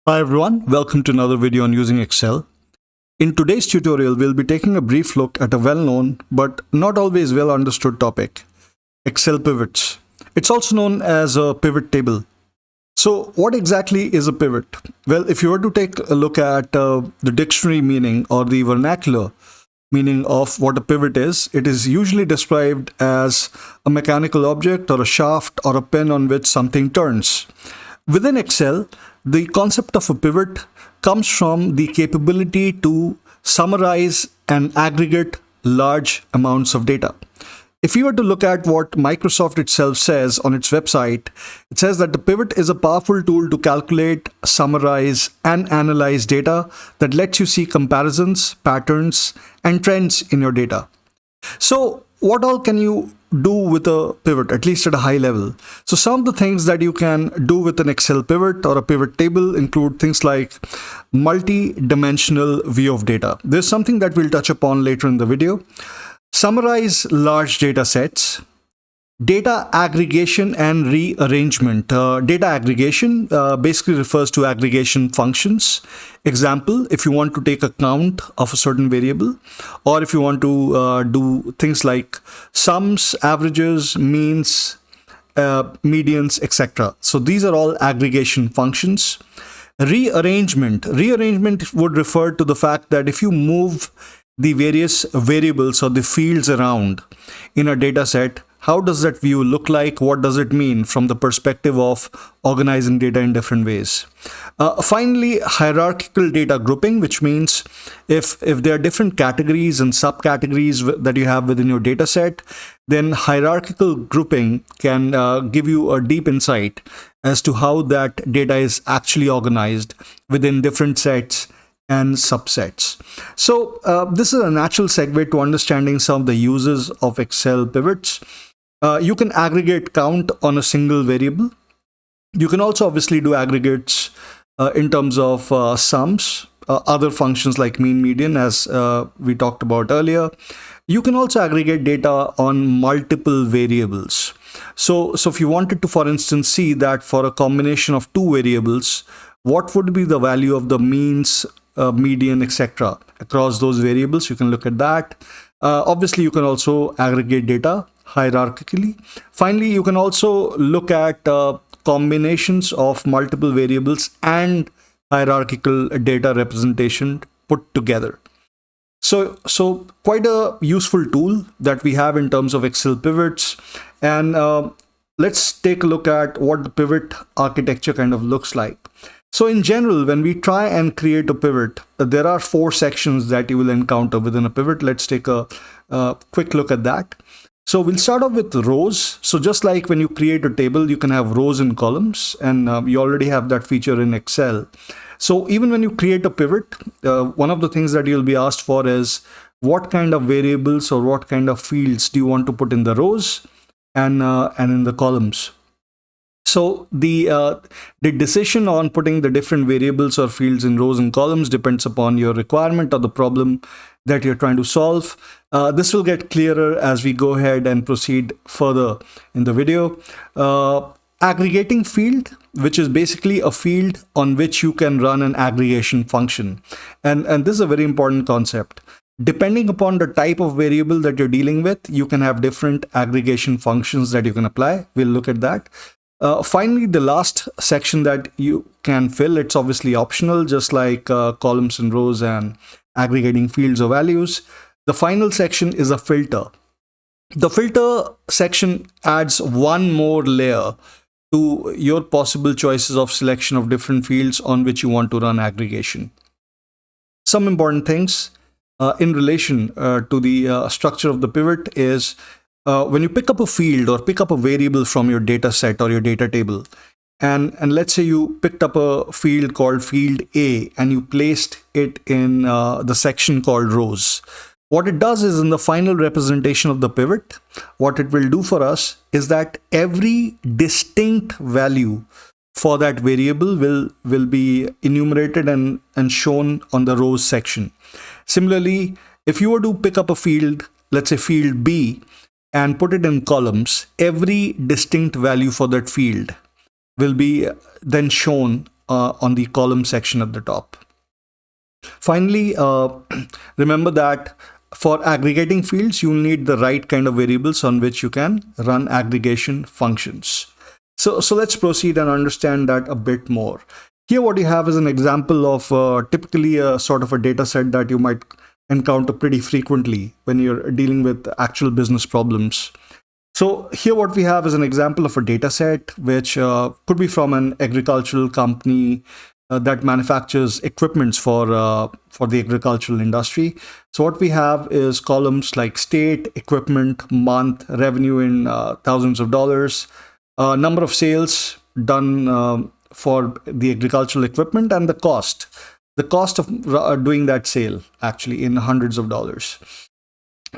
Hi everyone, welcome to another video on using Excel. In today's tutorial, we'll be taking a brief look at a well-known but not always well understood topic, Excel pivots. It's also known as a pivot table. So what exactly is a pivot? Well, if you were to take a look at the dictionary meaning or the vernacular meaning of what a pivot is, it is usually described as a mechanical object or a shaft or a pin on which something turns. Within Excel, the concept of a pivot comes from the capability to summarize and aggregate large amounts of data. If you were to look at what Microsoft itself says on its website, it says that the pivot is a powerful tool to calculate, summarize, and analyze data that lets you see comparisons, patterns, and trends in your data. So what all can you do with a pivot, at least at a high level? So some of the things that you can do with an Excel pivot or a pivot table include things like multi-dimensional view of data. There's something that we'll touch upon later in the video. Summarize large data sets. Data aggregation and rearrangement. Data aggregation basically refers to aggregation functions. Example, if you want to take a count of a certain variable, or if you want to do things like sums, averages, means, medians, etc. So these are all aggregation functions. Rearrangement. Rearrangement would refer to the fact that if you move the various variables or the fields around in a data set, how does that view look like? What does it mean from the perspective of organizing data in different ways? Finally, hierarchical data grouping, which means if there are different categories and subcategories that you have within your data set, then hierarchical grouping can give you a deep insight as to how that data is actually organized within different sets and subsets. So this is a natural segue to understanding some of the uses of Excel pivots. You can aggregate count on a single variable. You can also obviously do aggregates in terms of sums, other functions like mean, median, as we talked about earlier. You can also aggregate data on multiple variables. So if you wanted to, for instance, see that for a combination of two variables, what would be the value of the means, median, etc. across those variables, you can look at that. Obviously, you can also aggregate data hierarchically. Finally, you can also look at combinations of multiple variables and hierarchical data representation put together. So quite a useful tool that we have in terms of Excel pivots. And let's take a look at what the pivot architecture kind of looks like. So in general, when we try and create a pivot, there are four sections that you will encounter within a pivot. Let's take a quick look at that. So we'll start off with rows. So just like when you create a table, you can have rows and columns, and you already have that feature in Excel. So even when you create a pivot, one of the things that you'll be asked for is what kind of variables or what kind of fields do you want to put in the rows and in the columns. So the decision on putting the different variables or fields in rows and columns depends upon your requirement or the problem that you're trying to solve. This will get clearer as we go ahead and proceed further in the video. Aggregating field, which is basically a field on which you can run an aggregation function. And this is a very important concept. Depending upon the type of variable that you're dealing with, you can have different aggregation functions that you can apply. We'll look at that. Finally, the last section that you can fill, it's obviously optional, just like columns and rows and aggregating fields or values. The final section is a filter. The filter section adds one more layer to your possible choices of selection of different fields on which you want to run aggregation. Some important things in relation to the structure of the pivot is when you pick up a field or pick up a variable from your data set or your data table, and let's say you picked up a field called field A and you placed it in the section called rows. What it does is, in the final representation of the pivot, what it will do for us is that every distinct value for that variable will be enumerated and shown on the rows section. Similarly, if you were to pick up a field, let's say field B, and put it in columns, every distinct value for that field will be then shown on the column section at the top. Finally, remember that for aggregating fields, you'll need the right kind of variables on which you can run aggregation functions. So let's proceed and understand that a bit more. Here what you have is an example of typically a sort of a data set that you might encounter pretty frequently when you're dealing with actual business problems. So here what we have is an example of a data set which could be from an agricultural company that manufactures equipments for the agricultural industry. So what we have is columns like state, equipment, month, revenue in thousands of dollars, number of sales done for the agricultural equipment, and the cost of doing that sale actually in hundreds of dollars.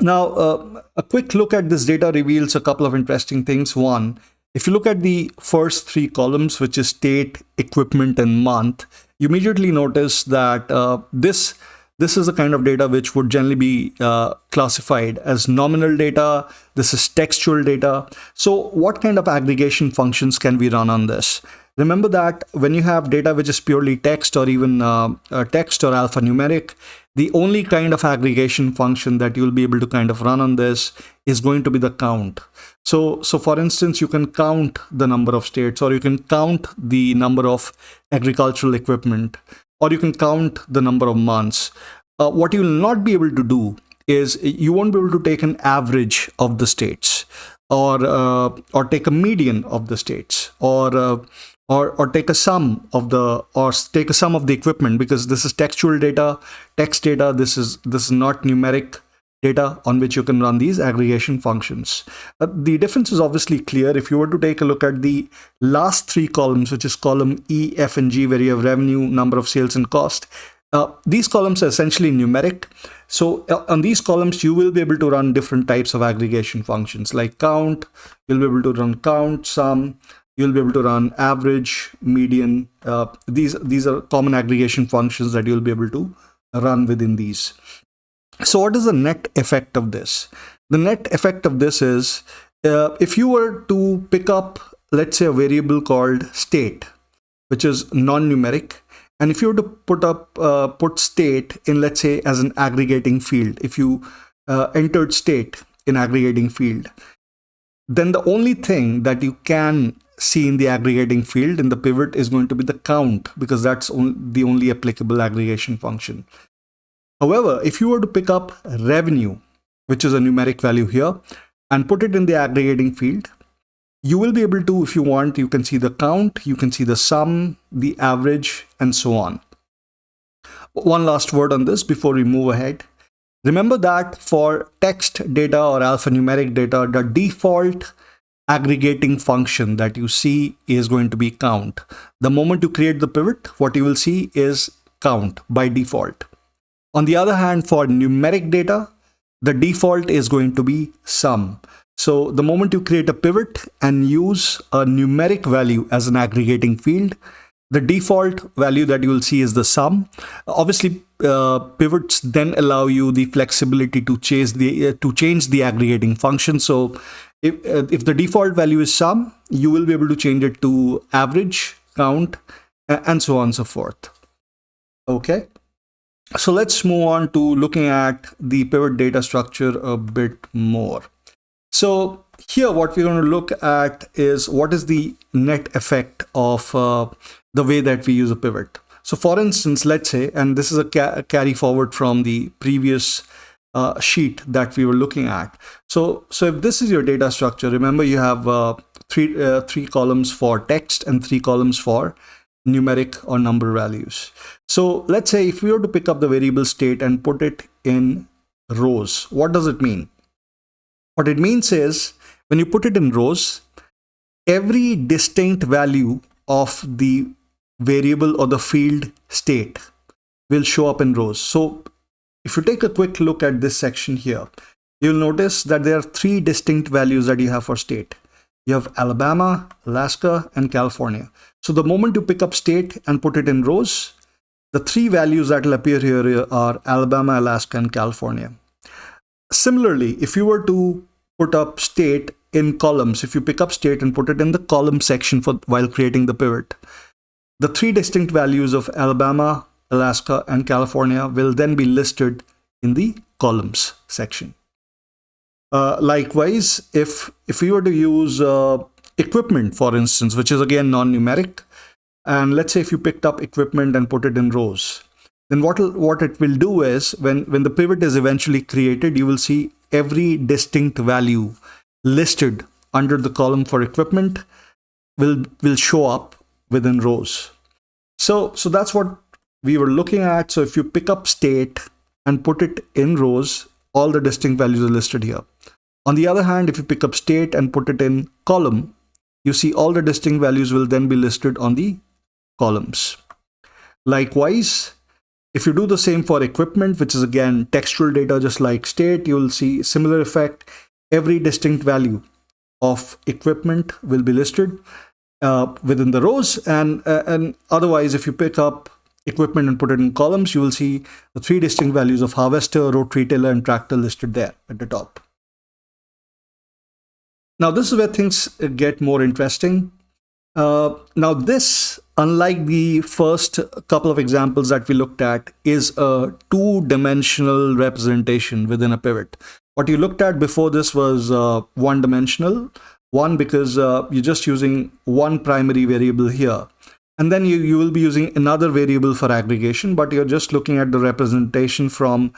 Now, a quick look at this data reveals a couple of interesting things. One, if you look at the first three columns, which is state, equipment, and month, you immediately notice that this is a kind of data which would generally be classified as nominal data. This is textual data. So what kind of aggregation functions can we run on this? Remember that when you have data which is purely text or even text or alphanumeric, the only kind of aggregation function that you'll be able to kind of run on this is going to be the count. So for instance, you can count the number of states, or you can count the number of agricultural equipment, or you can count the number of months. What you will not be able to do is you won't be able to take an average of the states, or take a median of the states, or take a sum of the equipment, because this is textual data, text data. This is not numeric data on which you can run these aggregation functions. The difference is obviously clear. If you were to take a look at the last three columns, which is column E, F, and G, where you have revenue, number of sales, and cost, these columns are essentially numeric. So on these columns, you will be able to run different types of aggregation functions like count. You'll be able to run count, sum. You'll be able to run average, median. These are common aggregation functions that you'll be able to run within these. So what is the net effect of this? The net effect of this is if you were to pick up, let's say, a variable called state, which is non-numeric, and if you were to put state in, let's say, as an aggregating field, if you entered state in aggregating field, then the only thing that you can see in the aggregating field in the pivot is going to be the count, because that's the only applicable aggregation function. However, if you were to pick up revenue, which is a numeric value here, and put it in the aggregating field, you will be able to, if you want, you can see the count, you can see the sum, the average, and so on. One last word on this before we move ahead. Remember that for text data or alphanumeric data, the default aggregating function that you see is going to be count. The moment you create the pivot, what you will see is count by default. On the other hand, for numeric data, the default is going to be sum. So the moment you create a pivot and use a numeric value as an aggregating field, the default value that you will see is the sum. Obviously, pivots then allow you the flexibility to change the aggregating function. So if the default value is sum, you will be able to change it to average, count, and so on and so forth. Okay. So let's move on to looking at the pivot data structure a bit more. So here what we're going to look at is what is the net effect of the way that we use a pivot. So for instance, let's say, and this is a carry forward from the previous sheet that we were looking at. So if this is your data structure, remember you have three columns for text and 3 columns for numeric or number values. So let's say if we were to pick up the variable state and put it in rows, what does it mean? What it means is when you put it in rows, every distinct value of the variable or the field state will show up in rows. So if you take a quick look at this section here, you'll notice that there are 3 distinct values that you have for state. You have Alabama, Alaska, and California. So the moment you pick up state and put it in rows, the 3 values that will appear here are Alabama, Alaska, and California. Similarly, if you were to put up state in columns, if you pick up state and put it in the column section while creating the pivot, The three distinct values of Alabama, Alaska, and California will then be listed in the columns section. Likewise, if we were to use equipment, for instance, which is again non-numeric, and let's say if you picked up equipment and put it in rows, then what it will do is when the pivot is eventually created, you will see every distinct value listed under the column for equipment will show up within rows. So that's what we were looking at. So if you pick up state and put it in rows, all the distinct values are listed here. On the other hand, if you pick up state and put it in column, you see all the distinct values will then be listed on the columns. Likewise, if you do the same for equipment, which is again textual data just like state, you will see similar effect. Every distinct value of equipment will be listed within the rows, and otherwise, if you pick up equipment and put it in columns, you will see the three distinct values of harvester, rotary tiller, and tractor listed there at the top. Now, this is where things get more interesting. Now, this, unlike the first couple of examples that we looked at, is a two-dimensional representation within a pivot. What you looked at before this was one-dimensional. One, because you're just using one primary variable here. And then you will be using another variable for aggregation, but you're just looking at the representation from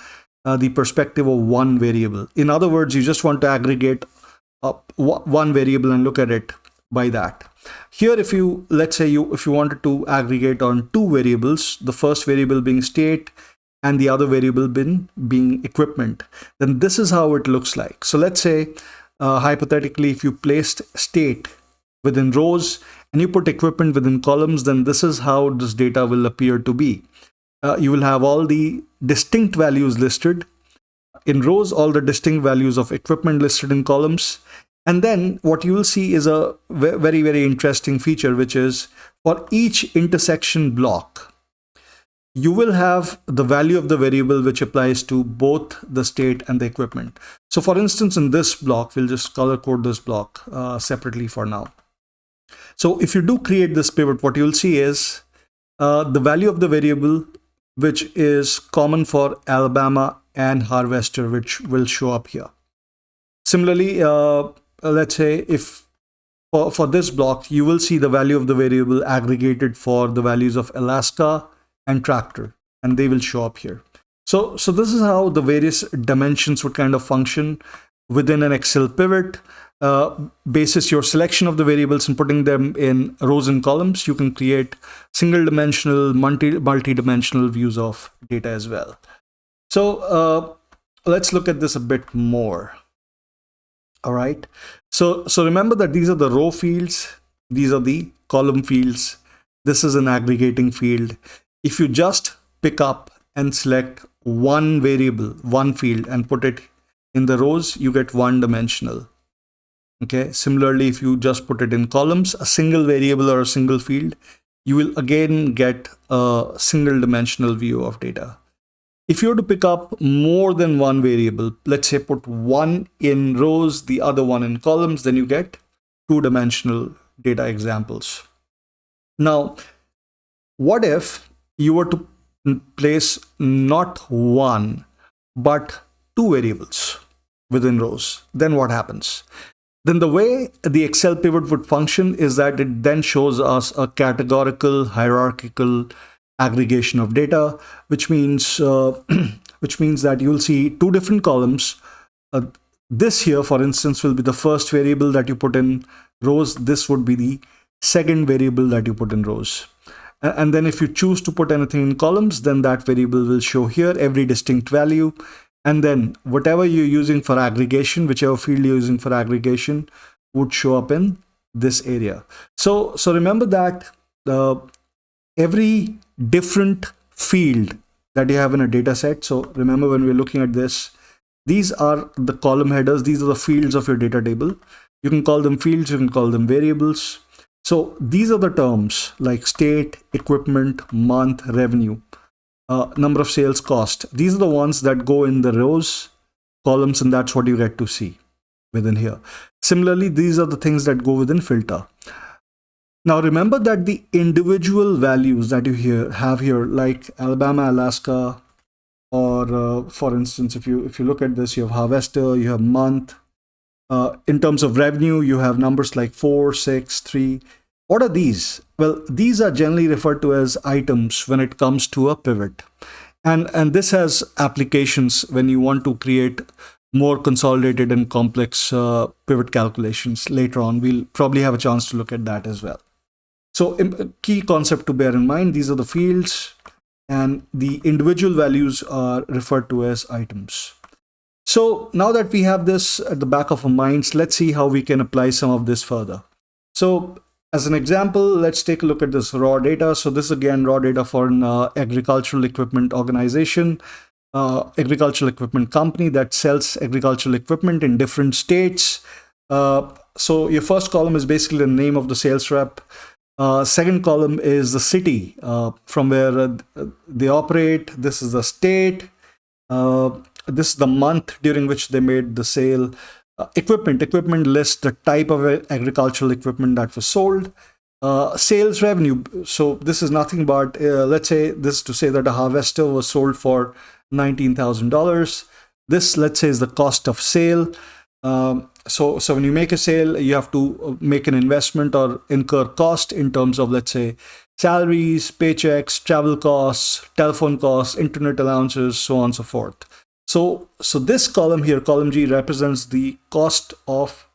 the perspective of one variable. In other words, you just want to aggregate one variable and look at it by that. Here, if you, let's say if you wanted to aggregate on two variables, the first variable being state and the other variable being equipment, then this is how it looks like. So let's say, hypothetically, if you placed state within rows and you put equipment within columns, then this is how this data will appear to be. You will have all the distinct values listed in rows, all the distinct values of equipment listed in columns. And then what you will see is a very, very interesting feature, which is for each intersection block, you will have the value of the variable which applies to both the state and the equipment. So for instance, in this block, we'll just color code this block separately for now. So if you do create this pivot, what you'll see is the value of the variable which is common for Alabama and harvester, which will show up here. Similarly, let's say if for this block, you will see the value of the variable aggregated for the values of Alaska and tractor, and they will show up here. So this is how the various dimensions would kind of function within an Excel pivot. Basis your selection of the variables and putting them in rows and columns, you can create single dimensional, multi-dimensional views of data as well. So let's look at this a bit more. All right. So remember that these are the row fields. These are the column fields. This is an aggregating field. If you just pick up and select one variable, one field, and put it in the rows, you get one dimensional. Okay. Similarly, if you just put it in columns, a single variable or a single field, you will again get a single dimensional view of data. If you were to pick up more than one variable, let's say put one in rows, the other one in columns, then you get two-dimensional data examples. Now, what if you were to place not one, but two variables within rows? Then what happens? Then the way the Excel pivot would function is that it then shows us a categorical, hierarchical aggregation of data, which means that you'll see two different columns. This here, for instance, will be the first variable that you put in rows. This would be the second variable that you put in rows. And then if you choose to put anything in columns, then that variable will show here every distinct value. And then whatever you're using for aggregation, whichever field you're using for aggregation, would show up in this area. So remember that every different field that you have in a data set. So remember, when we're looking at this, these are the column headers. These are the fields of your data table. You can call them fields, you can call them variables. So these are the terms like state, equipment, month, revenue, number of sales, cost. These are the ones that go in the rows, columns, and that's what you get to see within here. Similarly, these are the things that go within filter. Now remember that the individual values that you have here, like Alabama, Alaska, or for instance, if you look at this, you have harvester, you have month. In terms of revenue, you have numbers like 4, 6, 3. What are these? Well, these are generally referred to as items when it comes to a pivot. And this has applications when you want to create more consolidated and complex pivot calculations. Later on, we'll probably have a chance to look at that as well. So key concept to bear in mind, these are the fields, and the individual values are referred to as items. So now that we have this at the back of our minds, let's see how we can apply some of this further. So as an example, let's take a look at this raw data. So this is again raw data for an agricultural equipment organization, agricultural equipment company that sells agricultural equipment in different states. So your first column is basically the name of the sales rep. Second column is the city from where they operate. This is the state. This is the month during which they made the sale. Equipment lists the type of agricultural equipment that was sold. Sales revenue. So this is nothing but, let's say this to say that a harvester was sold for $19,000. This, let's say, is the cost of sale. So when you make a sale, you have to make an investment or incur cost in terms of, let's say, salaries, paychecks, travel costs, telephone costs, internet allowances, so on and so forth. So this column here, column G, represents the cost of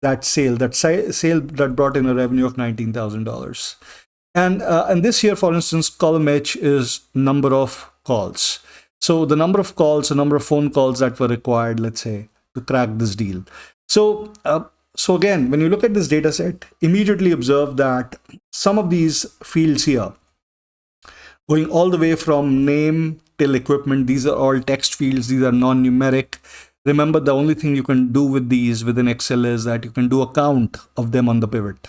that sale, sale that brought in a revenue of $19,000. And this here, for instance, column H is number of calls. So the number of calls, the number of phone calls that were required, let's say, to crack this deal. So again, when you look at this data set, immediately observe that some of these fields here, going all the way from name till equipment, these are all text fields, these are non-numeric. Remember, the only thing you can do with these within Excel is that you can do a count of them on the pivot.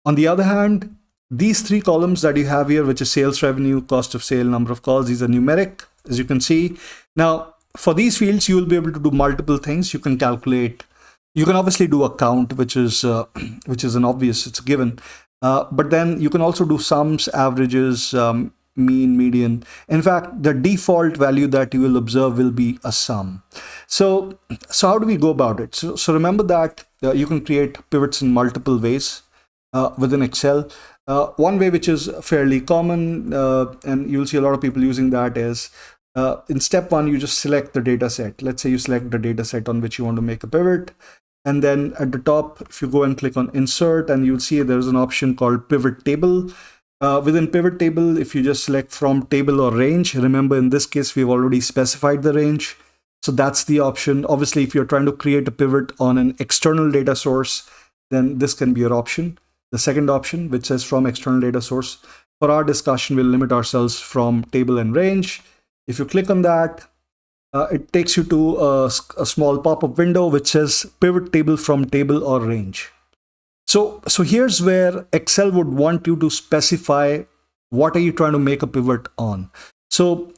On the other hand, these three columns that you have here, which is sales revenue, cost of sale, number of calls, these are numeric, as you can see. Now, for these fields, you will be able to do multiple things. You can calculate. You can obviously do a count, which is an obvious, it's a given. But then you can also do sums, averages, mean, median. In fact, the default value that you will observe will be a sum. So how do we go about it? So remember that you can create pivots in multiple ways within Excel. One way which is fairly common, and you'll see a lot of people using that, is in step one, you just select the data set. Let's say you select the data set on which you want to make a pivot. And then at the top, if you go and click on insert, and you'll see there's an option called pivot table. Within pivot table, if you just select from table or range, remember in this case, we've already specified the range. So that's the option. Obviously, if you're trying to create a pivot on an external data source, then this can be your option. The second option, which says from external data source, for our discussion, we'll limit ourselves from table and range. If you click on that, it takes you to a small pop-up window which says pivot table from table or range. So here's where Excel would want you to specify what are you trying to make a pivot on. So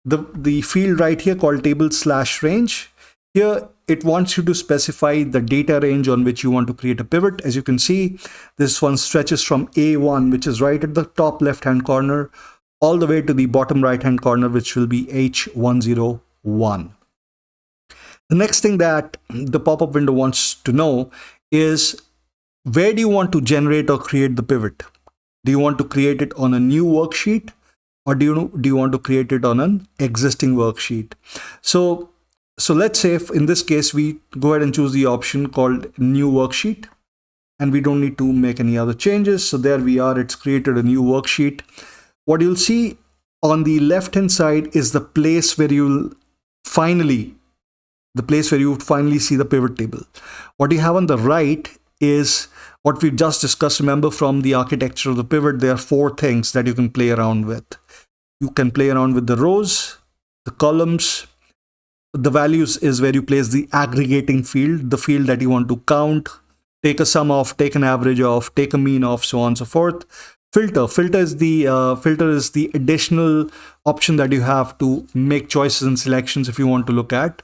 the field right here called table/range, here it wants you to specify the data range on which you want to create a pivot. As you can see, this one stretches from A1, which is right at the top left-hand corner, all the way to the bottom right-hand corner, which will be H101. The next thing that the pop-up window wants to know is, where do you want to generate or create the pivot? Do you want to create it on a new worksheet, or do you want to create it on an existing worksheet? So let's say if in this case we go ahead and choose the option called new worksheet, and we don't need to make any other changes. So there we are, it's created a new worksheet. What you'll see on the left hand side is the place where you finally see the pivot table. What you have on the right is what we've just discussed. Remember, from the architecture of the pivot, there are four things that you can play around with. You can play around with the rows, the columns. The values is where you place the aggregating field, the field that you want to count, take a sum off, take an average off, take a mean off, so on and so forth. Filter is the additional option that you have to make choices and selections if you want to look at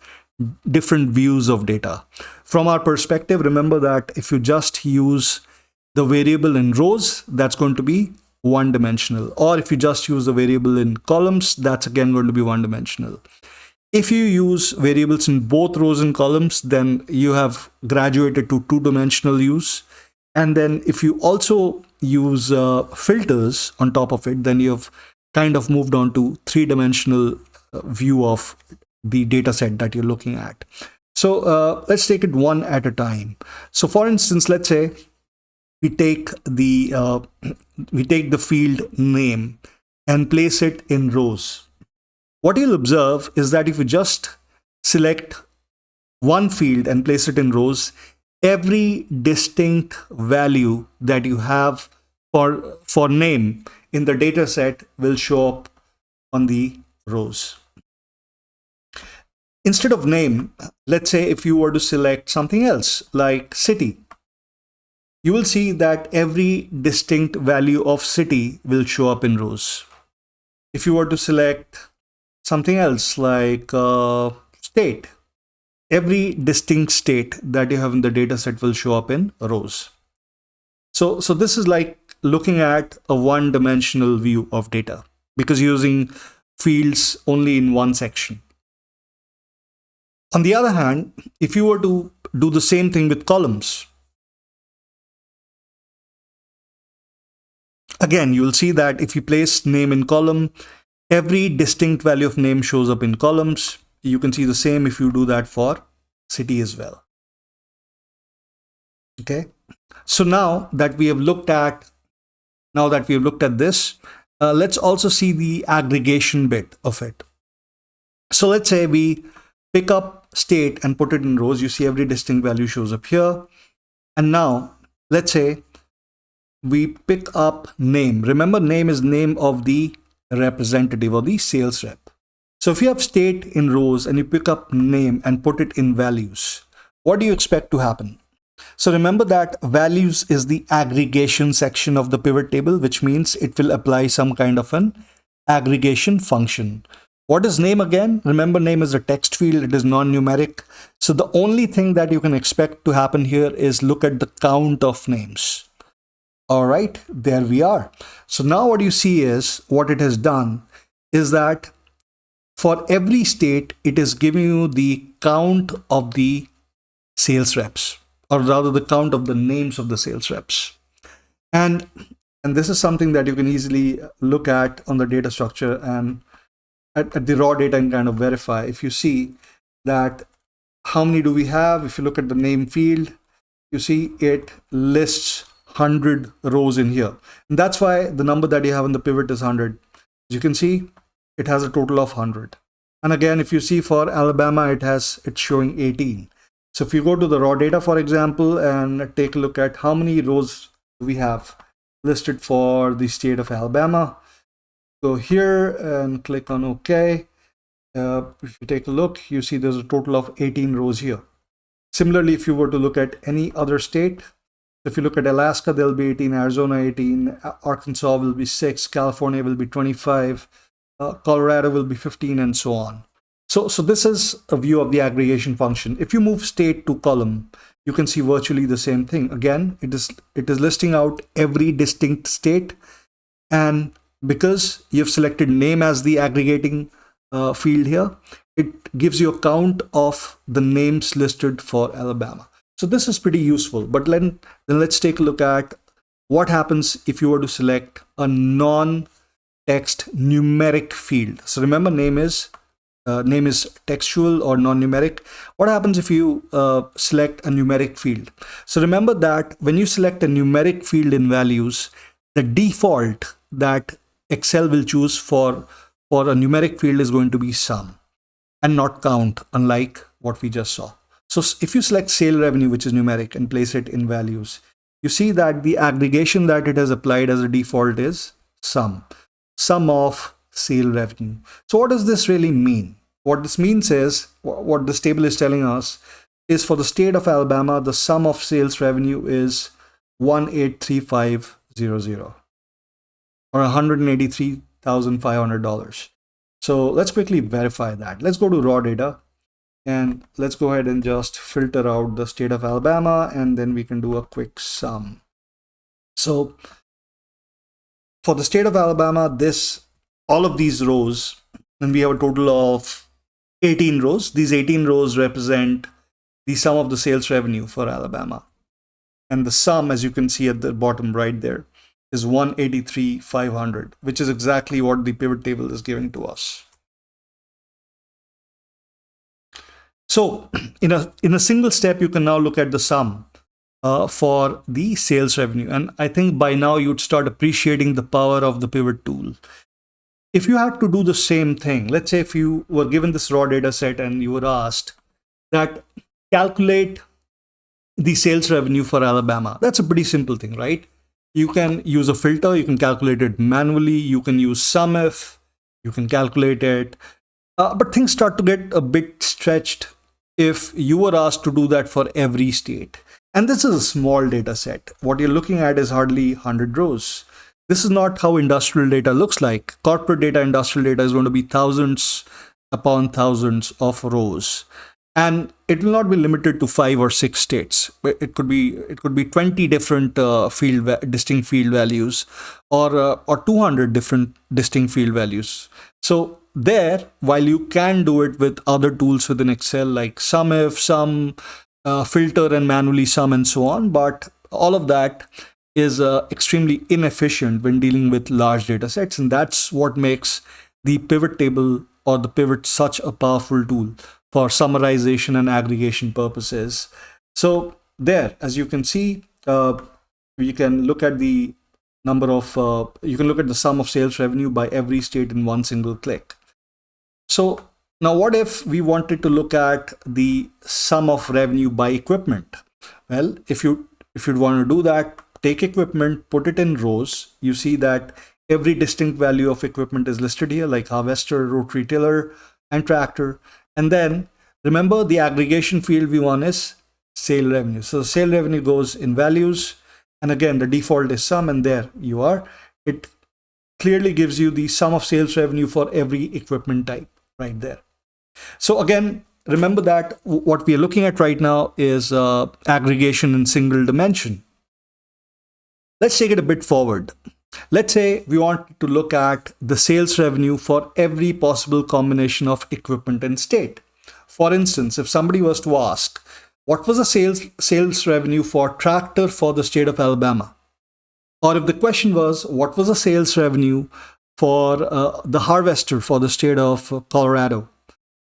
different views of data. From our perspective, remember that if you just use the variable in rows, that's going to be one dimensional. Or if you just use the variable in columns, that's again going to be one dimensional. If you use variables in both rows and columns, then you have graduated to two-dimensional use. And then if you also use filters on top of it, then you've kind of moved on to three-dimensional view of the data set that you're looking at. So let's take it one at a time. So for instance, let's say we take the field name and place it in rows. What you'll observe is that if you just select one field and place it in rows, every distinct value that you have for name in the data set will show up on the rows. Instead of name, let's say if you were to select something else like city, you will see that every distinct value of city will show up in rows. If you were to select something else like state, every distinct state that you have in the data set will show up in rows. So this is like looking at a one-dimensional view of data because you're using fields only in one section. On the other hand, if you were to do the same thing with columns, again, you'll see that if you place name in column, every distinct value of name shows up in columns. You can see the same if you do that for city as well. Okay. So now that we have looked at this, let's also see the aggregation bit of it. So let's say we pick up state and put it in rows. You see every distinct value shows up here. And now let's say we pick up name. Remember, name is name of the representative or the sales rep. So if you have state in rows and you pick up name and put it in values, what do you expect to happen? So remember that values is the aggregation section of the pivot table, which means it will apply some kind of an aggregation function. What is name again? Remember, name is a text field. It is non-numeric. So the only thing that you can expect to happen here is look at the count of names. All right, there we are. So now what you see is what it has done is that for every state, it is giving you the count of the sales reps, or rather the count of the names of the sales reps. And this is something that you can easily look at on the data structure and at the raw data and kind of verify. If you see that how many do we have, if you look at the name field, you see it lists 100 rows in here. And that's why the number that you have in the pivot is 100. As you can see, it has a total of 100. And again, if you see for Alabama, it's showing 18. So if you go to the raw data, for example, and take a look at how many rows we have listed for the state of Alabama, go here and click on OK. If you take a look, you see there's a total of 18 rows here. Similarly, if you were to look at any other state, if you look at Alaska, there'll be 18, Arizona 18, Arkansas will be 6, California will be 25, Colorado will be 15, and so on. So this is a view of the aggregation function. If you move state to column, you can see virtually the same thing. Again, it is listing out every distinct state, and because you've selected name as the aggregating field here, it gives you a count of the names listed for Alabama. So this is pretty useful, but then let's take a look at what happens if you were to select a non-text numeric field. So remember, name is textual or non-numeric. What happens if you select a numeric field? So remember that when you select a numeric field in values, the default that Excel will choose for a numeric field is going to be sum and not count, unlike what we just saw. So if you select sale revenue, which is numeric, and place it in values, you see that the aggregation that it has applied as a default is sum of sale revenue. So what does this really mean? What this means is, what this table is telling us is for the state of Alabama, the sum of sales revenue is 1,835,000 or $183,500. So let's quickly verify that. Let's go to raw data. And let's go ahead and just filter out the state of Alabama, and then we can do a quick sum. So for the state of Alabama, all of these rows, and we have a total of 18 rows. These 18 rows represent the sum of the sales revenue for Alabama. And the sum, as you can see at the bottom right there, is 183,500, which is exactly what the pivot table is giving to us. So in a single step, you can now look at the sum for the sales revenue. And I think by now you'd start appreciating the power of the pivot tool. If you had to do the same thing, let's say if you were given this raw data set and you were asked that calculate the sales revenue for Alabama, that's a pretty simple thing, right? You can use a filter, you can calculate it manually, you can use SUMIF, you can calculate it. But things start to get a bit stretched if you were asked to do that for every state. And this is a small data set. What you're looking at is hardly 100 rows. This is not how industrial data looks like. Corporate data, industrial data is going to be thousands upon thousands of rows. And it will not be limited to 5 or 6 states. It could be 20 different distinct field values, or 200 different distinct field values. So there, while you can do it with other tools within Excel like SUMIF, sum, filter, and manually sum, and so on, but all of that is extremely inefficient when dealing with large data sets, and that's what makes the pivot table or the pivot such a powerful tool for summarization and aggregation purposes. So there, as you can see, you can look at the you can look at the sum of sales revenue by every state in one single click. So now what if we wanted to look at the sum of revenue by equipment? Well, if you'd want to do that, take equipment, put it in rows. You see that every distinct value of equipment is listed here, like harvester, rotary tiller, and tractor. And then remember, the aggregation field we want is sale revenue. So sale revenue goes in values. And again, the default is sum, and there you are. It clearly gives you the sum of sales revenue for every equipment type right there. So again, remember that what we are looking at right now is aggregation in single dimension. Let's take it a bit forward. Let's say we want to look at the sales revenue for every possible combination of equipment and state. For instance, if somebody was to ask, what was the sales revenue for tractor for the state of Alabama? Or if the question was, what was the sales revenue for the harvester for the state of Colorado?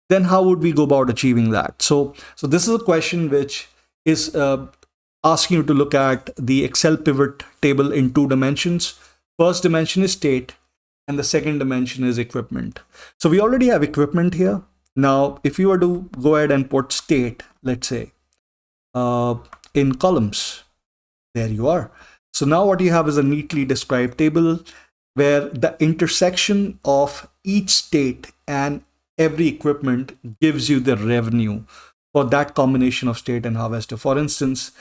Then how would we go about achieving that? So this is a question which is asking you to look at the Excel pivot table in 2 dimensions. First dimension is state, and the second dimension is equipment. So we already have equipment here. Now, if you were to go ahead and put state, let's say, in columns, there you are. So now what you have is a neatly described table where the intersection of each state and every equipment gives you the revenue for that combination of state and harvester. For instance,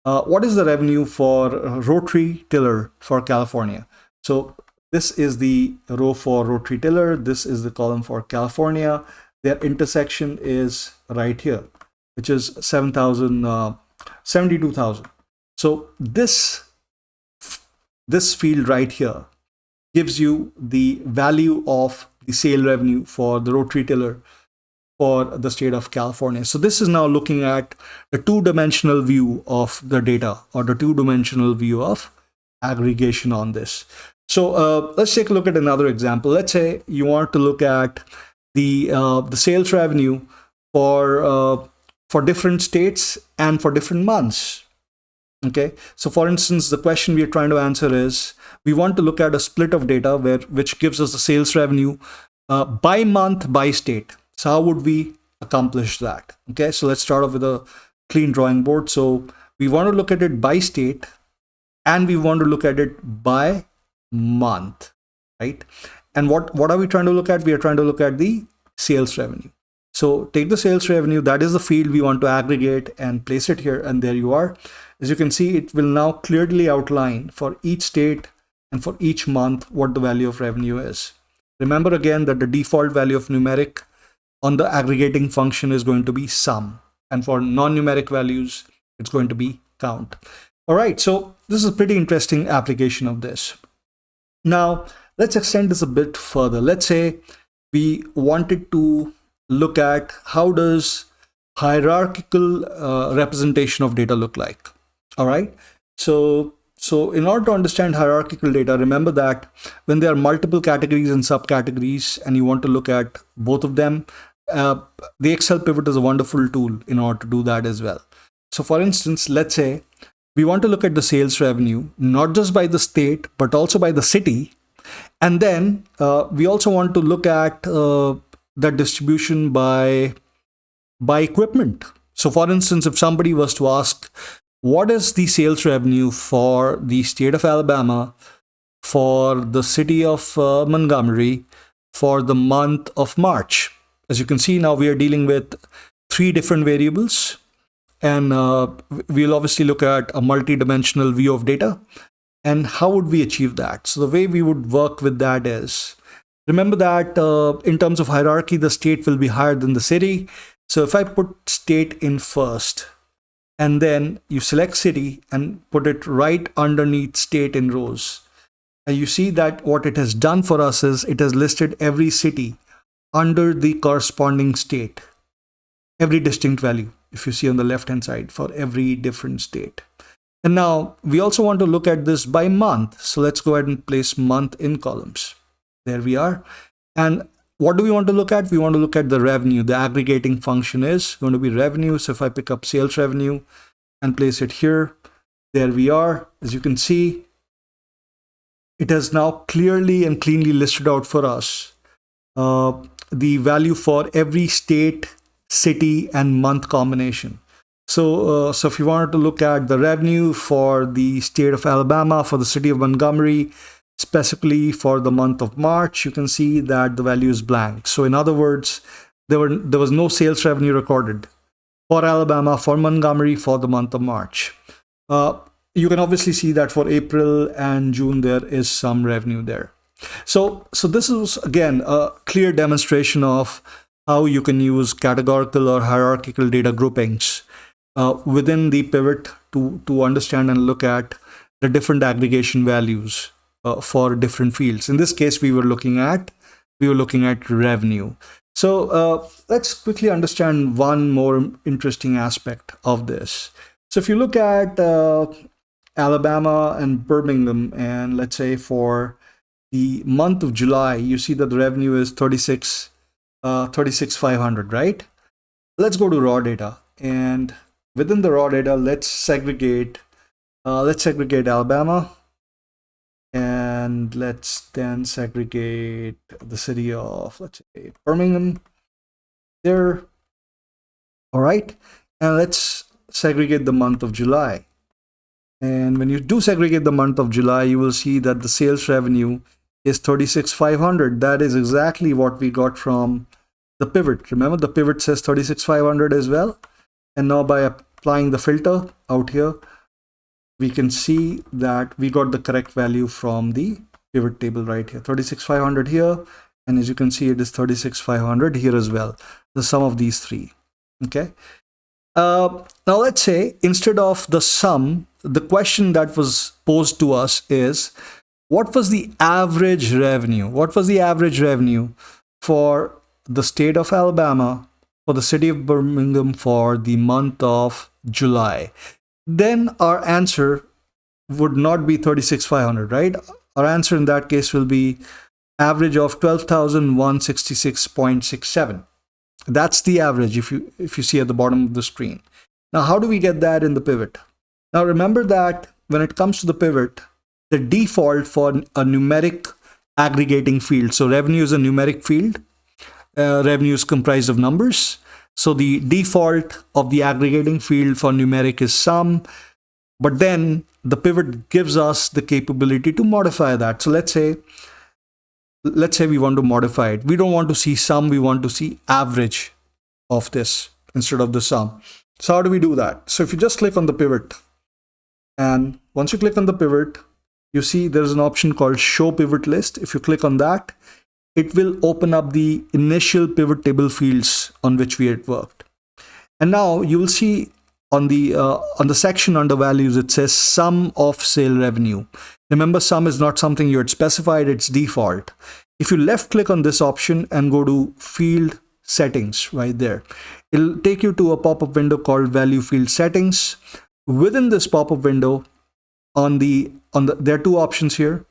what is the revenue for rotary tiller for California? So this is the row for rotary tiller. This is the column for California. Their intersection is right here, which is 72,000. So this field right here gives you the value of the sale revenue for the rotary tiller for the state of California. So this is now looking at the 2-dimensional view of the data, or the 2-dimensional view of aggregation on this. So let's take a look at another example. Let's say you want to look at the sales revenue for different states and for different months. Okay, so for instance, the question we are trying to answer is, we want to look at a split of data which gives us the sales revenue by month, by state. So how would we accomplish that? Okay, so let's start off with a clean drawing board. So we want to look at it by state, and we want to look at it by month, right? And what are we trying to look at? We are trying to look at the sales revenue. So take the sales revenue, that is the field we want to aggregate, and place it here, and there you are. As you can see, it will now clearly outline for each state and for each month what the value of revenue is. Remember again that the default value of numeric on the aggregating function is going to be sum, and for non-numeric values, it's going to be count. All right, so this is a pretty interesting application of this. Now, let's extend this a bit further. Let's say we wanted to look at how does hierarchical representation of data look like. All right. So in order to understand hierarchical data, remember that when there are multiple categories and subcategories and you want to look at both of them, uh, the Excel pivot is a wonderful tool in order to do that as well. So for instance, let's say we want to look at the sales revenue, not just by the state, but also by the city. And then we also want to look at that distribution by equipment. So for instance, if somebody was to ask, what is the sales revenue for the state of Alabama, for the city of Montgomery, for the month of March? As you can see, now we are dealing with three different variables. And we'll obviously look at a multi-dimensional view of data. And how would we achieve that? So the way we would work with that is, remember that in terms of hierarchy, the state will be higher than the city. So if I put state in first, and then you select city and put it right underneath state in rows, and you see that what it has done for us is it has listed every city under the corresponding state, every distinct value, if you see on the left hand side, for every different state. And now we also want to look at this by month. So let's go ahead and place month in columns. There we are. And what do we want to look at? We want to look at the revenue. The aggregating function is going to be revenue. So if I pick up sales revenue and place it here, there we are. As you can see, it has now clearly and cleanly listed out for us the value for every state, city, and month combination. So if you wanted to look at the revenue for the state of Alabama, for the city of Montgomery, specifically for the month of March, you can see that the value is blank. So in other words, there was no sales revenue recorded for Alabama, for Montgomery, for the month of March. You can obviously see that for April and June, there is some revenue there. So this is, again, a clear demonstration of how you can use categorical or hierarchical data groupings within the pivot to understand and look at the different aggregation values for different fields. In this case, we were looking at revenue. So let's quickly understand one more interesting aspect of this. So if you look at Alabama and Birmingham, and let's say for the month of July, you see that the revenue is 36,500, right? Let's go to raw data, and within the raw data, let's segregate Alabama, and let's then segregate the city of, let's say, Birmingham there. All right, and let's segregate the month of July. And when you do segregate the month of July, you will see that the sales revenue is 36,500. That is exactly what we got from the pivot. Remember, the pivot says 36,500 as well. And now by applying the filter out here, we can see that we got the correct value from the pivot table right here. 36,500 here. And as you can see, it is 36,500 here as well. The sum of these three. Okay. Now let's say instead of the sum, the question that was posed to us is, what was the average revenue? What was the average revenue for the state of Alabama, for the city of Birmingham for the month of July? Then our answer would not be 36,500, right? Our answer in that case will be average of 12,166.67. That's the average if you see at the bottom of the screen. Now, how do we get that in the pivot? Now, remember that when it comes to the pivot, the default for a numeric aggregating field. So revenue is a numeric field. Revenue is comprised of numbers. So the default of the aggregating field for numeric is sum. But then the pivot gives us the capability to modify that. So let's say we want to modify it. We don't want to see sum, we want to see average of this instead of the sum. So how do we do that? So if you just click on the pivot, and once you click on the pivot, you see there's an option called show pivot list. If you click on that, it will open up the initial pivot table fields on which we had worked. And now you will see on the section under values, it says sum of sale revenue. Remember, sum is not something you had specified, it's default. If you left click on this option and go to field settings right there, it'll take you to a pop-up window called value field settings. Within this pop-up window, there are two options here.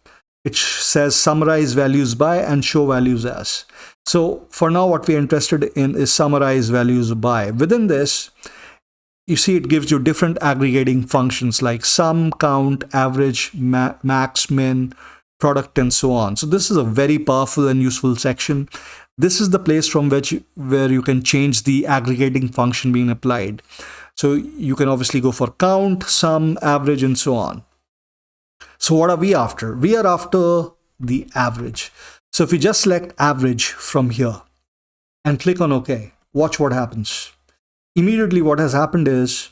It says summarize values by and show values as. So for now, what we're interested in is summarize values by. Within this, you see it gives you different aggregating functions like sum, count, average, max, min, product, and so on. So this is a very powerful and useful section. This is the place from where you can change the aggregating function being applied. So you can obviously go for count, sum, average, and so on. So what are we after? We are after the average. So if we just select average from here and click on OK, watch what happens. Immediately what has happened is,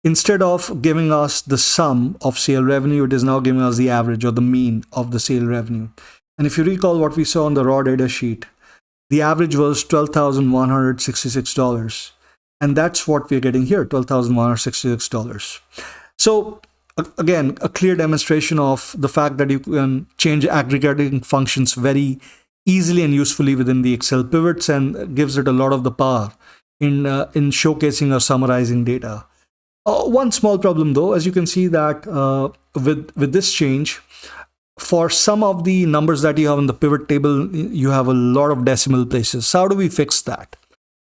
instead of giving us the sum of sale revenue, it is now giving us the average or the mean of the sale revenue. And if you recall what we saw on the raw data sheet, the average was $12,166. And that's what we're getting here, $12,166. So again, a clear demonstration of the fact that you can change aggregating functions very easily and usefully within the Excel pivots, and gives it a lot of the power in showcasing or summarizing data. One small problem though, as you can see that with this change, for some of the numbers that you have in the pivot table, you have a lot of decimal places. So how do we fix that?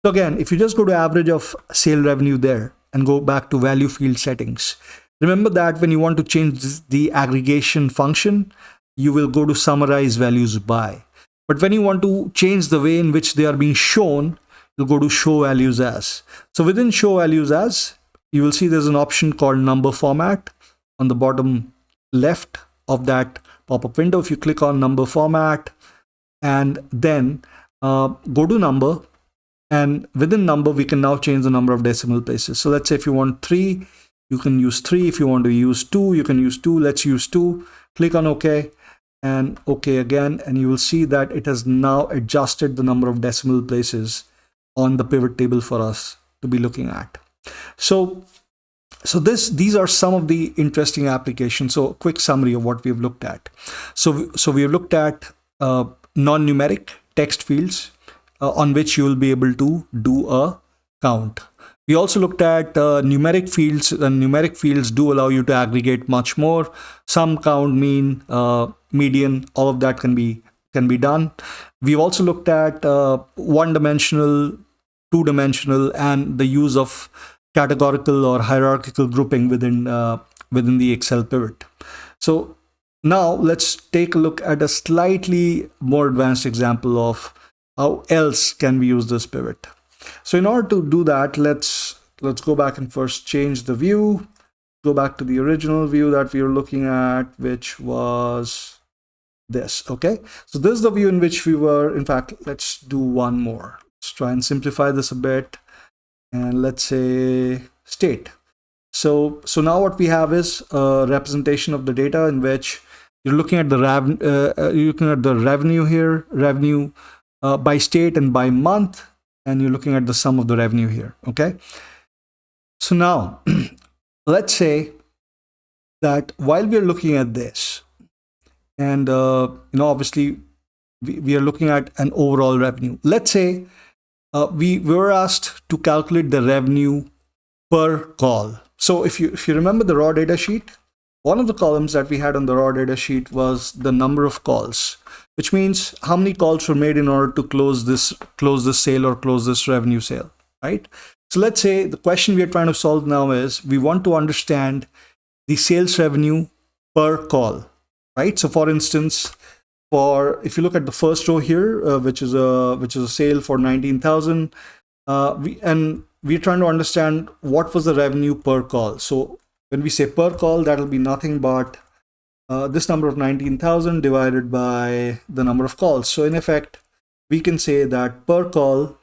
So again, if you just go to average of sale revenue there and go back to value field settings, remember that when you want to change the aggregation function, you will go to summarize values by. But when you want to change the way in which they are being shown, you'll go to show values as. So within show values as, you will see there's an option called number format on the bottom left of that pop-up window. If you click on number format and then go to number, and within number, we can now change the number of decimal places. So let's say if you want 3, you can use 3. If you want to use 2, you can use 2. Let's use 2. Click on OK and OK again. And you will see that it has now adjusted the number of decimal places on the pivot table for us to be looking at. So these are some of the interesting applications. So a quick summary of what we've looked at. So we have looked at non-numeric text fields on which you will be able to do a count. We also looked at numeric fields, and numeric fields do allow you to aggregate much more. Sum, count, mean, median, all of that can be done. We've also looked at one-dimensional, two-dimensional, and the use of categorical or hierarchical grouping within the Excel pivot. So now let's take a look at a slightly more advanced example of how else can we use this pivot. So in order to do that, let's go back and first change the view. Go back to the original view that we were looking at, which was this. Okay, so this is the view in which we were. In fact, let's do one more. Let's try and simplify this a bit, and let's say state. So now what we have is a representation of the data in which you're looking at the revenue here, revenue by state and by month, and you're looking at the sum of the revenue here. Okay, so now let's say that while we are looking at this, and obviously we are looking at an overall revenue. Let's say we were asked to calculate the revenue per call. So if you remember the raw data sheet, one of the columns that we had on the raw data sheet was the number of calls, which means how many calls were made in order to close this sale or close this revenue sale, right? So let's say the question we are trying to solve now is we want to understand the sales revenue per call, right? So for instance, if you look at the first row here, which is a sale for 19,000, we're trying to understand what was the revenue per call. So when we say per call, that'll be nothing but this number of 19,000 divided by the number of calls. So in effect, we can say that per call,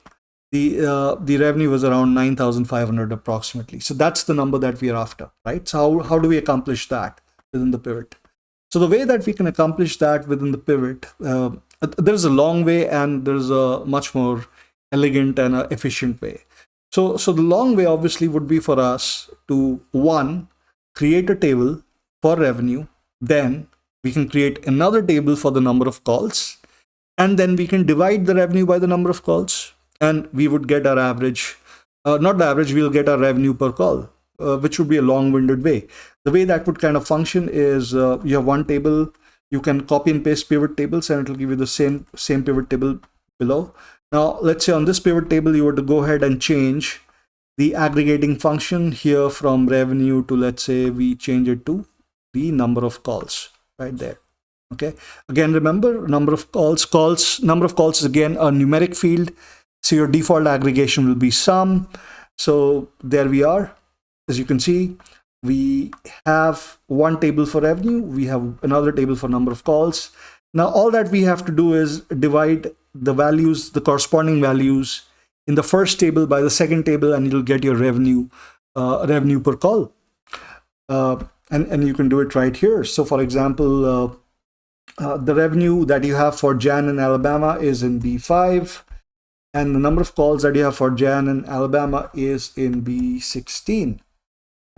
the revenue was around 9,500 approximately. So that's the number that we are after, right? So how do we accomplish that within the pivot? So the way that we can accomplish that within the pivot, there's a long way and there's a much more elegant and efficient way. So the long way obviously would be for us to, one, create a table for revenue, then we can create another table for the number of calls, and then we can divide the revenue by the number of calls, and we would get our average, not the average, we'll get our revenue per call, which would be a long-winded way. The way that would kind of function is you have one table, you can copy and paste pivot tables, and it will give you the same pivot table below. Now, let's say on this pivot table, you were to go ahead and change the aggregating function here from revenue to, let's say we change it to the number of calls right there. Okay. Again, remember, number of calls is again a numeric field. So your default aggregation will be sum. So there we are. As you can see, we have one table for revenue. We have another table for number of calls. Now, all that we have to do is divide the values, the corresponding values in the first table by the second table, and you'll get your revenue per call. And you can do it right here. So for example, the revenue that you have for Jan in Alabama is in B5, and the number of calls that you have for Jan in Alabama is in B16,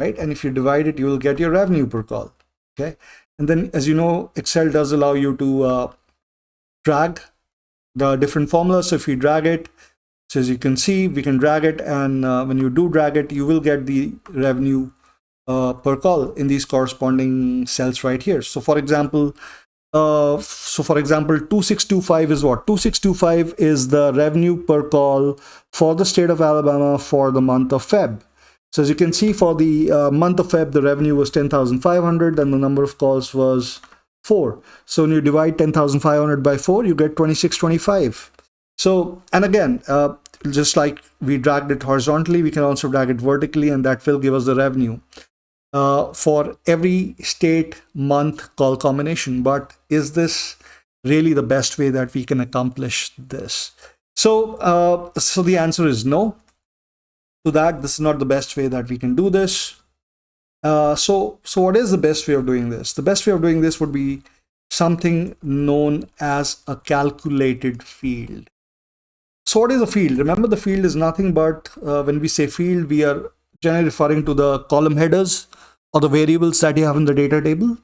right? And if you divide it, you will get your revenue per call, okay? And then, as you know, Excel does allow you to drag the different formulas. So if you drag it, so as you can see, we can drag it, and when you do drag it, you will get the revenue per call in these corresponding cells right here. So for example, 2625 is what? 2625 is the revenue per call for the state of Alabama for the month of Feb. So as you can see, for the month of Feb, the revenue was 10,500 and the number of calls was 4. So when you divide 10,500 by 4, you get 2625. So, and again, just like we dragged it horizontally, we can also drag it vertically, and that will give us the revenue for every state month call combination. But is this really the best way that we can accomplish this? So so the answer is no to that. This is not the best way that we can do this. So what is the best way of doing this? The best way of doing this would be something known as a calculated field. So what is a field? Remember, the field is nothing but, when we say field, we are generally referring to the column headers or the variables that you have in the data table.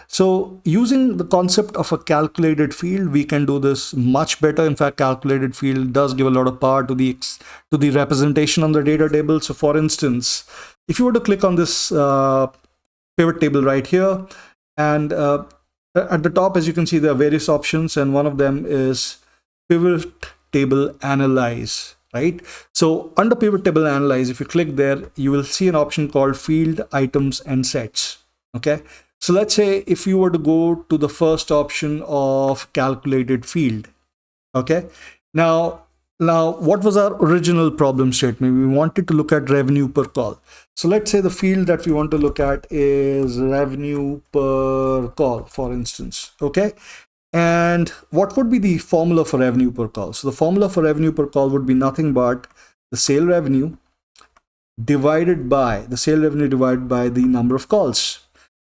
So using the concept of a calculated field, we can do this much better. In fact, calculated field does give a lot of power to the representation on the data table. So for instance, if you were to click on this pivot table right here, and at the top, as you can see, there are various options, and one of them is pivot table analyze, right? So under pivot table analyze, if you click there, you will see an option called field items and sets. Okay, so let's say if you were to go to the first option of calculated field. Okay, now what was our original problem statement? We wanted to look at revenue per call. So let's say the field that we want to look at is revenue per call, for instance. Okay, and what would be the formula for revenue per call? So the formula for revenue per call would be nothing but the sale revenue divided by the number of calls.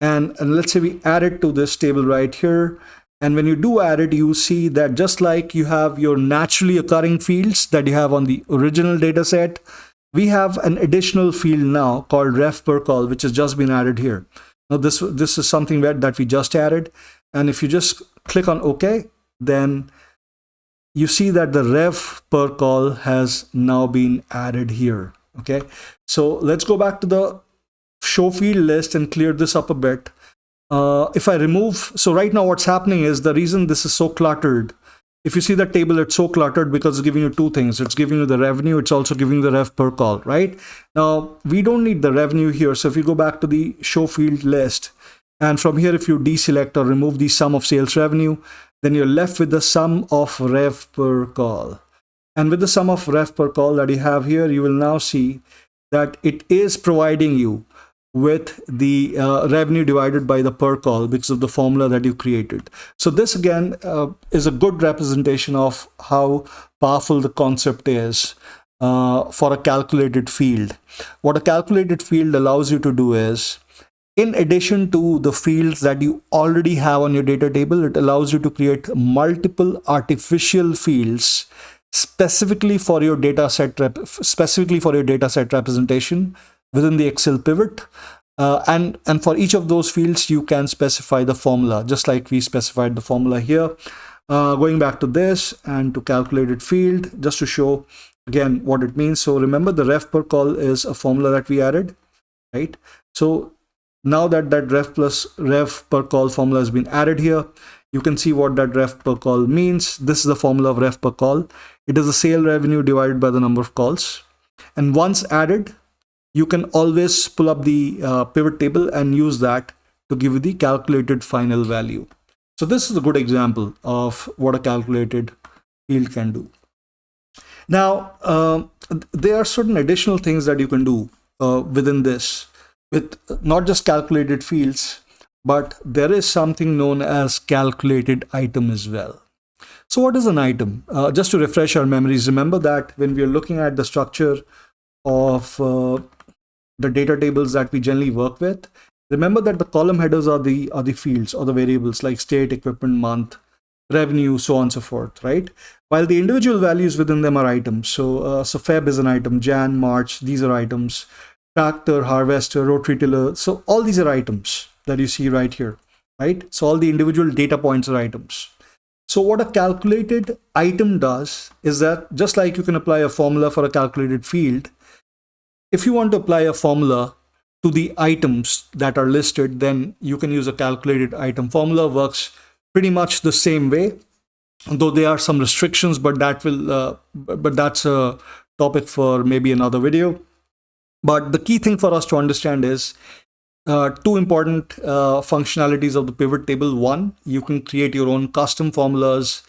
And let's say we add it to this table right here. And when you do add it, you see that just like you have your naturally occurring fields that you have on the original data set, we have an additional field now called ref per call, which has just been added here. Now this is something that we just added. And if you just click on OK, then you see that the rev per call has now been added here. Okay, so let's go back to the show field list and clear this up a bit. If I remove, so right now what's happening is, the reason this is so cluttered, if you see the table, it's so cluttered because it's giving you two things. It's giving you the revenue, it's also giving the rev per call, right? Now, we don't need the revenue here. So if you go back to the show field list, and from here, if you deselect or remove the sum of sales revenue, then you're left with the sum of rev per call. And with the sum of rev per call that you have here, you will now see that it is providing you with the revenue divided by the per call because of the formula that you created. So this again is a good representation of how powerful the concept is for a calculated field. What a calculated field allows you to do is, in addition to the fields that you already have on your data table, it allows you to create multiple artificial fields specifically for your data set representation within the Excel pivot. And for each of those fields, you can specify the formula, just like we specified the formula here. Going back to this and to calculated field, just to show again what it means. So remember, the ref per call is a formula that we added, right? So now that ref per call formula has been added here, you can see what that ref per call means. This is the formula of ref per call. It is the sale revenue divided by the number of calls. And once added, you can always pull up the pivot table and use that to give you the calculated final value. So this is a good example of what a calculated field can do. Now, there are certain additional things that you can do within this, with not just calculated fields, but there is something known as calculated item as well. So what is an item? Just to refresh our memories, remember that when we are looking at the structure of the data tables that we generally work with, remember that the column headers are the fields or the variables like state, equipment, month, revenue, so on and so forth, right? While the individual values within them are items. So Feb is an item, Jan, March, these are items, tractor, harvester, rotary tiller. So all these are items that you see right here, right? So all the individual data points are items. So what a calculated item does is that, just like you can apply a formula for a calculated field, if you want to apply a formula to the items that are listed, then you can use a calculated item formula. Works pretty much the same way, though there are some restrictions, but that's a topic for maybe another video. But the key thing for us to understand is two important functionalities of the pivot table. One, you can create your own custom formulas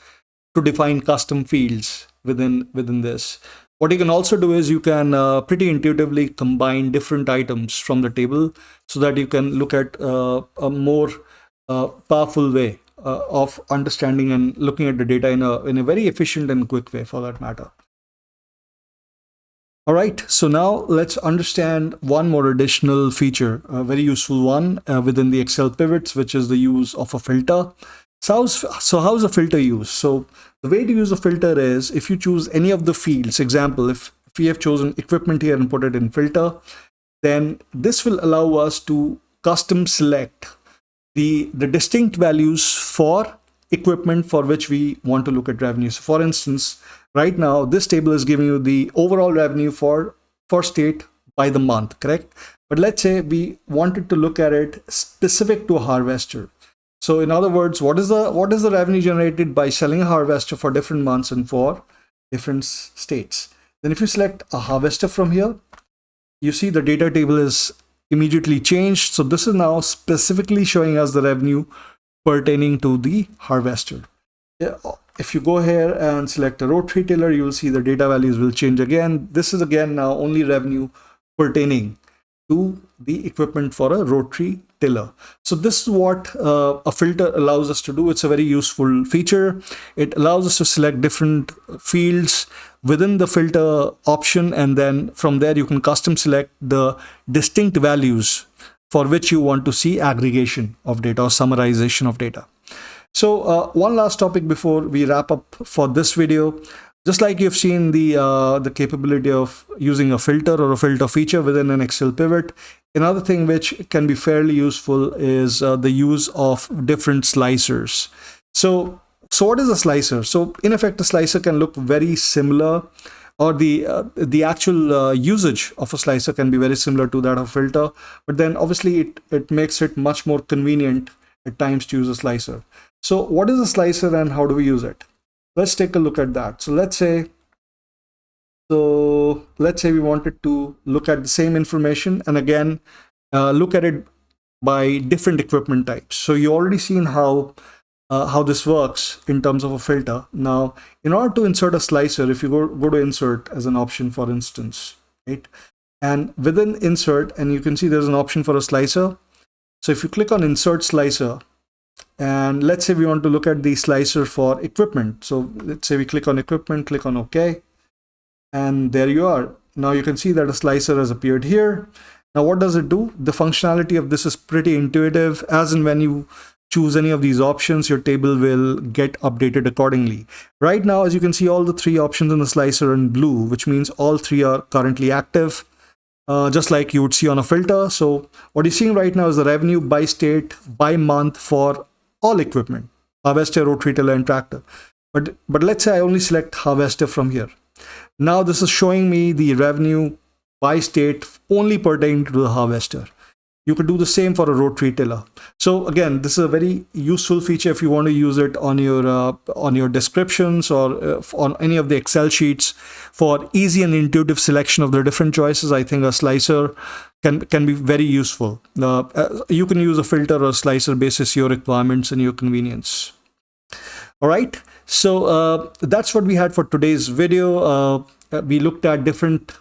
to define custom fields within this. What you can also do is you can pretty intuitively combine different items from the table so that you can look at a more powerful way of understanding and looking at the data in a very efficient and quick way, for that matter. All right, so now let's understand one more additional feature, a very useful one within the Excel pivots, which is the use of a filter. So how's a filter used? So the way to use a filter is, if you choose any of the fields, example, if we have chosen equipment here and put it in filter, then this will allow us to custom select the distinct values for equipment for which we want to look at revenue. So for instance, right now, this table is giving you the overall revenue for state by the month, correct? But let's say we wanted to look at it specific to a harvester. So in other words, what is the revenue generated by selling a harvester for different months and for different states? Then if you select a harvester from here, you see the data table is immediately changed. So this is now specifically showing us the revenue pertaining to the harvester. If you go here and select a rotary tiller, you will see the data values will change again. This is again now only revenue pertaining to the equipment for a rotary tiller. So this is what a filter allows us to do. It's a very useful feature. It allows us to select different fields within the filter option, and then from there you can custom select the distinct values for which you want to see aggregation of data or summarization of data. So one last topic before we wrap up for this video. Just like you've seen the capability of using a filter or a filter feature within an Excel pivot, another thing which can be fairly useful is the use of different slicers. So what is a slicer? So in effect, a slicer can look very similar, or the actual usage of a slicer can be very similar to that of a filter, but then obviously it makes it much more convenient at times to use a slicer. So what is a slicer and how do we use it? Let's take a look at that. So let's say we wanted to look at the same information and again look at it by different equipment types. So you already seen how this works in terms of a filter. Now, in order to insert a slicer, if you go to insert as an option, for instance, right? And within insert, and you can see there's an option for a slicer. So if you click on insert slicer, and let's say we want to look at the slicer for equipment. So let's say we click on equipment, click on OK, and there you are. Now you can see that a slicer has appeared here. Now what does it do? The functionality of this is pretty intuitive. As in when you choose any of these options, your table will get updated accordingly. Right now, as you can see, all the three options in the slicer are in blue, which means all three are currently active, just like you would see on a filter. So what you're seeing right now is the revenue by state, by month for all equipment, harvester, rotary tiller, and tractor. But let's say I only select harvester from here. Now this is showing me the revenue by state only pertaining to the harvester. You could do the same for a rotary tiller. So again, this is a very useful feature if you want to use it on your descriptions or on any of the Excel sheets for easy and intuitive selection of the different choices. I think a slicer can be very useful. You can use a filter or a slicer basis your requirements and your convenience. All right, so that's what we had for today's video. We looked at different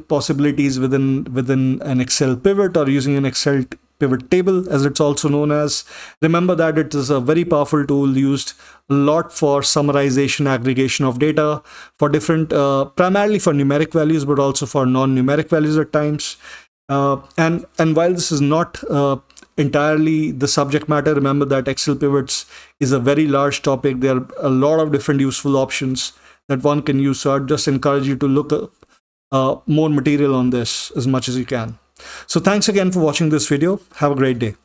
possibilities within an Excel pivot, or using an Excel pivot table, as it's also known as. Remember that it is a very powerful tool used a lot for summarization, aggregation of data for different, primarily for numeric values, but also for non-numeric values at times. And while this is not entirely the subject matter, remember that Excel pivots is a very large topic. There are a lot of different useful options that one can use. So I'd just encourage you to look up more material on this as much as you can. So thanks again for watching this video. Have a great day.